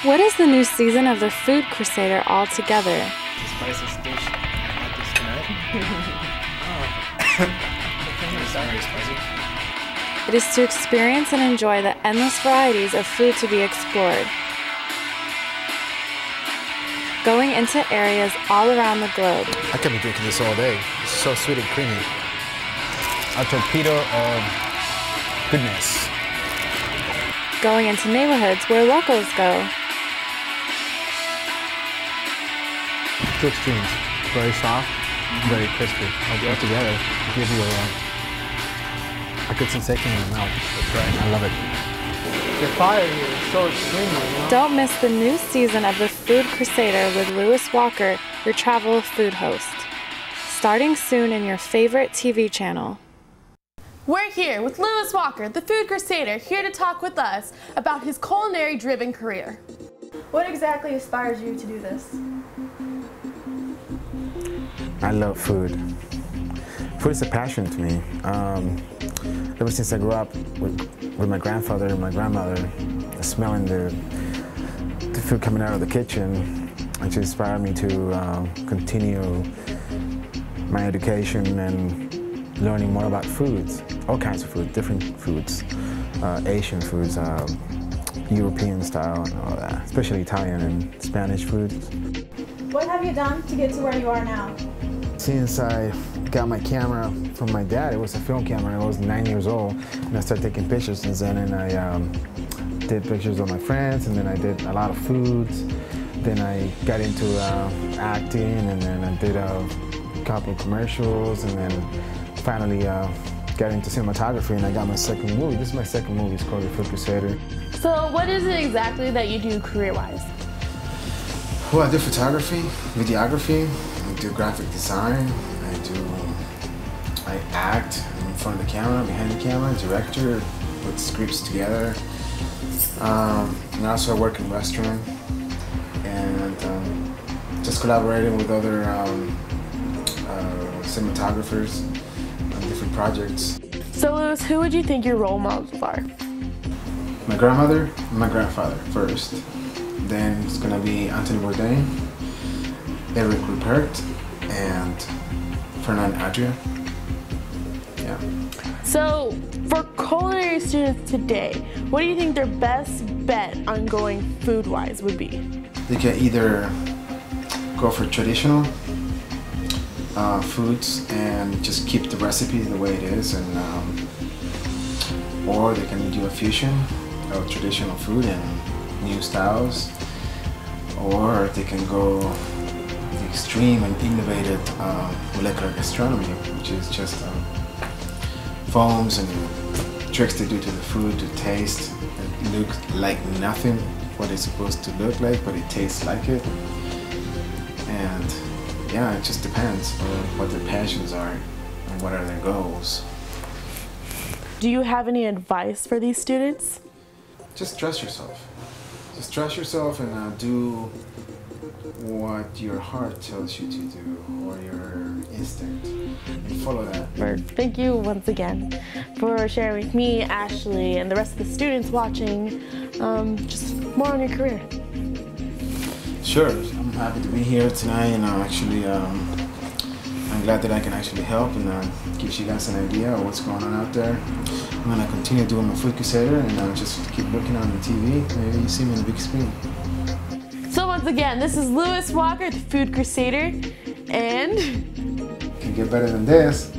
What is the new season of the Food Crusader all together? The spiciest dish I had this tonight. It's very spicy. It is to experience and enjoy the endless varieties of food to be explored. Going into areas all around the globe. I could be drinking this all day. It's so sweet and creamy. A torpedo of goodness. Going into neighborhoods where locals go. Two extremes. Very soft, very crispy. All together gives you a good sensation in the mouth. That's right. I love it. The fire here is so extreme, you know? Don't miss the new season of the Food Crusader with Lewis Walker, your travel food host. Starting soon in your favorite TV channel. We're here with Lewis Walker, the Food Crusader, here to talk with us about his culinary-driven career. What exactly inspires you to do this? I love food. Food is a passion to me. Ever since I grew up with my grandfather and my grandmother, smelling the food coming out of the kitchen, it just inspired me to continue my education and learning more about foods, all kinds of food, different foods, Asian foods, European style and all that, especially Italian and Spanish foods. What have you done to get to where you are now? Since I got my camera from my dad, it was a film camera, I was 9 years old, and I started taking pictures since then, and I did pictures of my friends, and then I did a lot of foods. Then I got into acting, and then I did a couple of commercials, and then finally got into cinematography, and I got my second movie. This is my second movie, it's called The Food Crusader. So what is it exactly that you do career-wise? Well, I do photography, videography, I do graphic design, I act in front of the camera, behind the camera, director, put scripts together. And also I work in restaurant and just collaborating with other cinematographers on different projects. So Lewis, who would you think your role models are? My grandmother and my grandfather first. Then it's gonna be Anthony Bourdain, Eric Rupert, and Fernand Adria. Yeah. So for culinary students today, what do you think their best bet on going food-wise would be? They can either go for traditional foods and just keep the recipe the way it is, and or they can do a fusion of traditional food and new styles, or they can go the extreme and innovative molecular gastronomy, which is just foams and tricks they do to the food to taste and look like nothing what it's supposed to look like, but it tastes like it. And yeah, it just depends on what their passions are and what are their goals. Do you have any advice for these students? Just trust yourself. Just trust yourself and do what your heart tells you to do, or your instinct, and follow that. Thank you once again for sharing with me, Ashley, and the rest of the students watching just more on your career. Sure, I'm happy to be here tonight, and actually I'm glad that I can actually help and give you guys an idea of what's going on out there. I'm gonna continue doing my Food Crusader and just keep looking on the TV. Maybe you see me on the big screen. So once again, this is Lewis Walker, the Food Crusader, and Can get better than this.